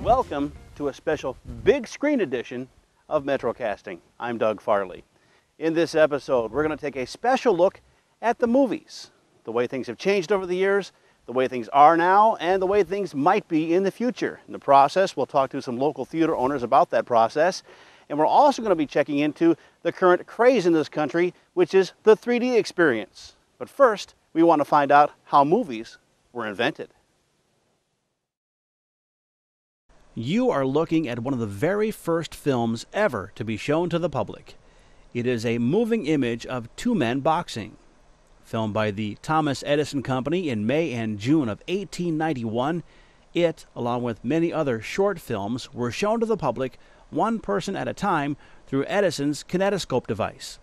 Welcome to a special big screen edition of MetroCasting. I'm Doug Farley. In this episode, we're going to take a special look at the movies, the way things have changed over the years, the way things are now, and the way things might be in the future. In the process, we'll talk to some local theater owners about that process, and we're also going to be checking into the current craze in this country, which is the 3D experience. But first, we want to find out how movies were invented. You are looking at one of the very first films ever to be shown to the public. It is a moving image of two men boxing. Filmed by the Thomas Edison Company in May and June of 1891, it, along with many other short films, were shown to the public one person at a time through Edison's kinetoscope device.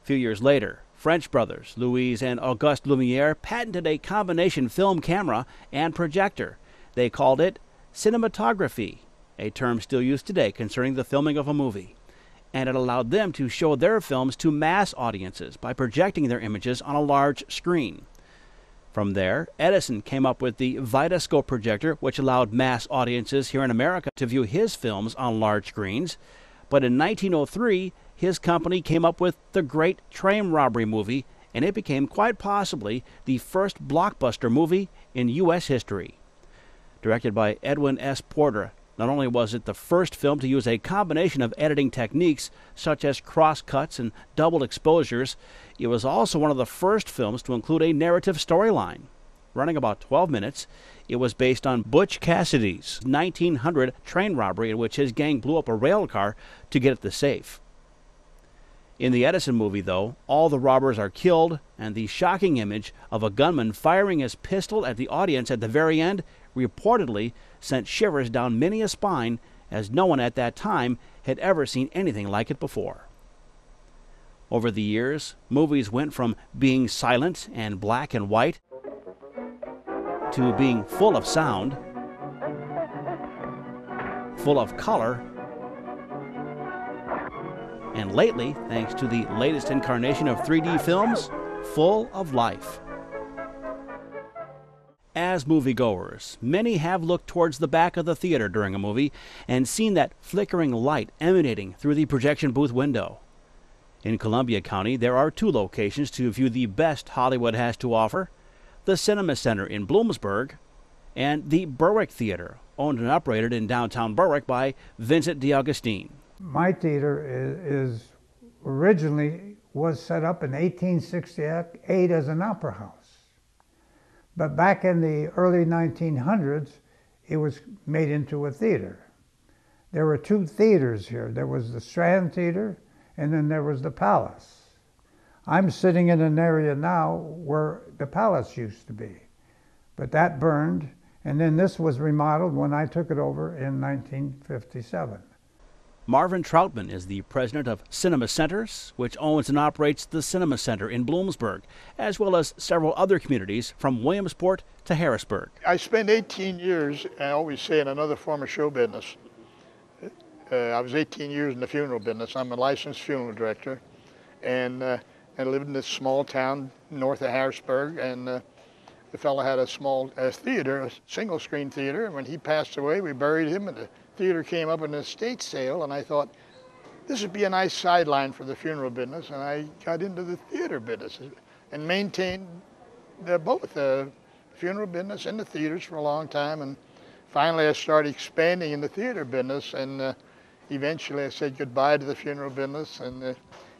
A few years later, French brothers Louis and Auguste Lumière patented a combination film camera and projector. They called it cinematography, a term still used today concerning the filming of a movie, and it allowed them to show their films to mass audiences by projecting their images on a large screen. From there, Edison came up with the Vitascope projector, which allowed mass audiences here in America to view his films on large screens. But in 1903, his company came up with the Great Train Robbery movie, and it became quite possibly the first blockbuster movie in U.S. history. Directed by Edwin S. Porter, not only was it the first film to use a combination of editing techniques such as cross-cuts and double exposures, it was also one of the first films to include a narrative storyline. Running about 12 minutes, it was based on Butch Cassidy's 1900 train robbery in which his gang blew up a rail car to get at the safe. In the Edison movie, though, all the robbers are killed, and the shocking image of a gunman firing his pistol at the audience at the very end reportedly sent shivers down many a spine, as no one at that time had ever seen anything like it before. Over the years, movies went from being silent and black and white to being full of sound, full of color, and lately, thanks to the latest incarnation of 3D films, full of life. As moviegoers, many have looked towards the back of the theater during a movie and seen that flickering light emanating through the projection booth window. In Columbia County, there are two locations to view the best Hollywood has to offer: the Cinema Center in Bloomsburg and the Berwick Theater, owned and operated in downtown Berwick by Vincent D'Augustine. My theater is originally was set up in 1868 as an opera house. But back in the early 1900s, it was made into a theater. There were two theaters here. There was the Strand Theater, and then there was the Palace. I'm sitting in an area now where the Palace used to be, but that burned, and then this was remodeled when I took it over in 1957. Marvin Troutman is the president of Cinema Centers, which owns and operates the Cinema Center in Bloomsburg, as well as several other communities from Williamsport to Harrisburg. I spent 18 years, I always say, in another form of show business. I was 18 years in the funeral business. I'm a licensed funeral director, and I lived in this small town north of Harrisburg, and the fellow had a small theater, a single-screen theater, and when he passed away, we buried him, and the theater came up in an estate sale, and I thought, this would be a nice sideline for the funeral business, and I got into the theater business and maintained both the funeral business and the theaters for a long time, and finally I started expanding in the theater business, and eventually I said goodbye to the funeral business, and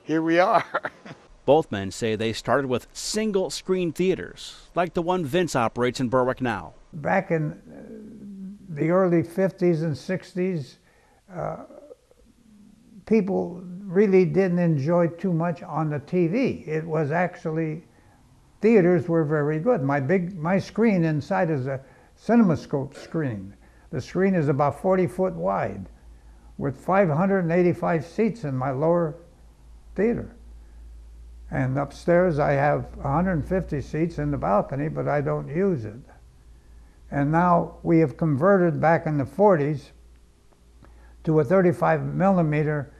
here we are. Both men say they started with single-screen theaters, like the one Vince operates in Berwick now. Back in the early 50s and 60s, people really didn't enjoy too much on the TV. It was actually, theaters were very good. My screen inside is a CinemaScope screen. The screen is about 40 foot wide with 585 seats in my lower theater. And upstairs I have 150 seats in the balcony, but I don't use it. And now we have converted back in the 40s to a 35 millimeter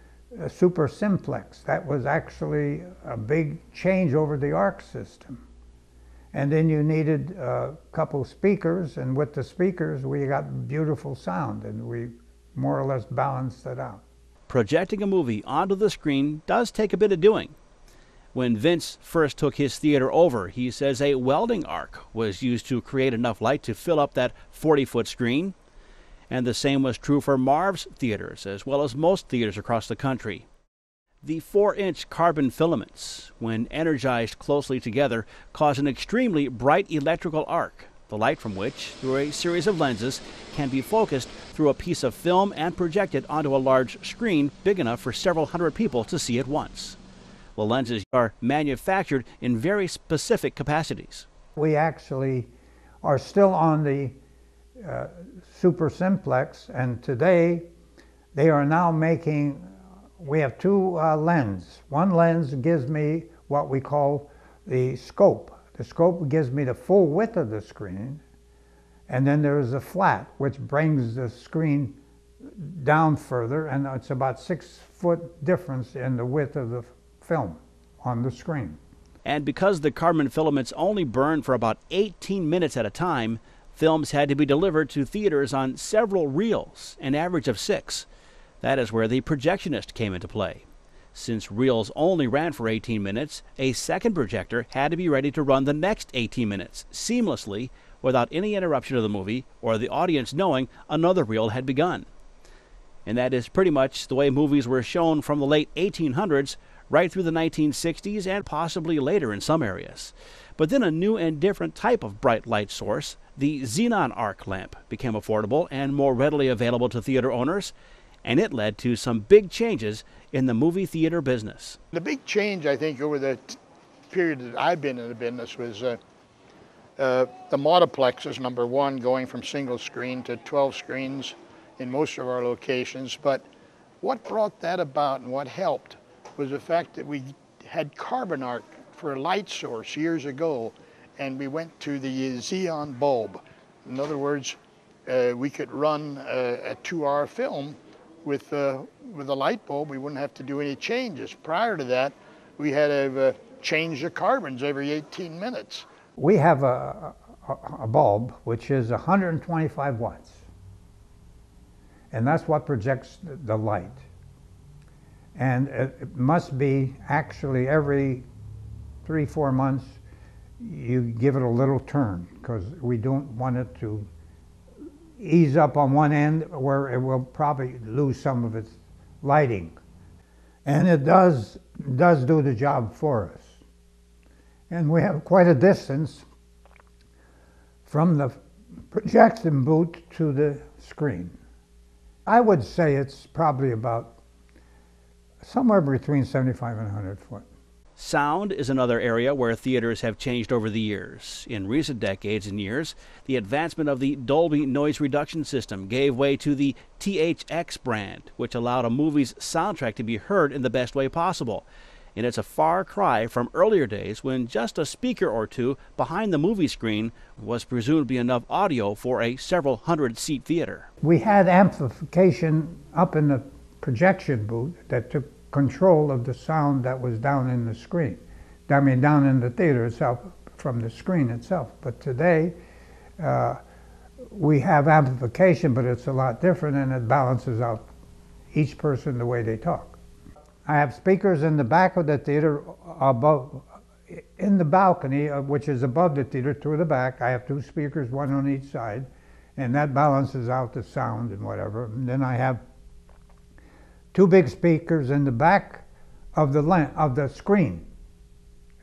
super simplex. That was actually a big change over the ARC system. And then you needed a couple speakers, and with the speakers we got beautiful sound, and we more or less balanced it out. Projecting a movie onto the screen does take a bit of doing. When Vince first took his theater over, he says a welding arc was used to create enough light to fill up that 40-foot screen. And the same was true for Marv's theaters, as well as most theaters across the country. The 4-inch carbon filaments, when energized closely together, cause an extremely bright electrical arc, the light from which, through a series of lenses, can be focused through a piece of film and projected onto a large screen big enough for several hundred people to see at once. The lenses are manufactured in very specific capacities. We actually are still on the super simplex, and today they are now making, we have two lenses. One lens gives me what we call the scope. The scope gives me the full width of the screen, and then there is a flat which brings the screen down further, and it's about 6-foot difference in the width of the film on the screen. And because the carbon filaments only burn for about 18 minutes at a time, films had to be delivered to theaters on several reels, an average of 6. That is where the projectionist came into play. Since reels only ran for 18 minutes, a second projector had to be ready to run the next 18 minutes seamlessly without any interruption of the movie or the audience knowing another reel had begun. And that is pretty much the way movies were shown from the late 1800s right through the 1960s and possibly later in some areas. But then a new and different type of bright light source, the xenon arc lamp, became affordable and more readily available to theater owners, and it led to some big changes in the movie theater business. The big change, I think, over the period that I've been in the business was the multiplexes, number one, going from single screen to 12 screens in most of our locations. But what brought that about and what helped was the fact that we had carbon arc for a light source years ago, and we went to the xenon bulb. In other words, we could run a 2-hour film with a light bulb. We wouldn't have to do any changes. Prior to that, we had to change the carbons every 18 minutes. We have a bulb which is 125 watts, and that's what projects the light. And it must be actually every 3-4 months you give it a little turn, because we don't want it to ease up on one end where it will probably lose some of its lighting. And it does do the job for us. And we have quite a distance from the projection booth to the screen. I would say it's probably about somewhere between 75 and 100 foot. Sound is another area where theaters have changed over the years. In recent decades and years, the advancement of the Dolby noise reduction system gave way to the THX brand, which allowed a movie's soundtrack to be heard in the best way possible. And it's a far cry from earlier days when just a speaker or two behind the movie screen was presumed to be enough audio for a several hundred-seat theater. We had amplification up in the projection booth that took control of the sound that was down in the screen. I mean, down in the theater itself, from the screen itself. But today, we have amplification, but it's a lot different, and it balances out each person the way they talk. I have speakers in the back of the theater, above, in the balcony, which is above the theater to the back. I have 2 speakers, one on each side, and that balances out the sound and whatever. And then I have 2 big speakers in the back of the screen,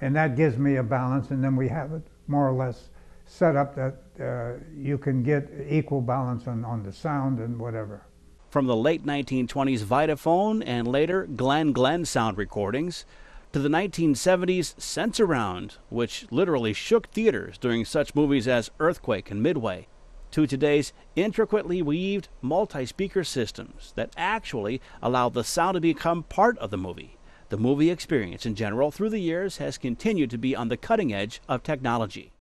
and that gives me a balance. And then we have it more or less set up that you can get equal balance on the sound and whatever. From the late 1920s Vitaphone and later Glen sound recordings, to the 1970s Sensurround, which literally shook theaters during such movies as Earthquake and Midway, to today's intricately weaved multi-speaker systems that actually allow the sound to become part of the movie. The movie experience in general through the years has continued to be on the cutting edge of technology.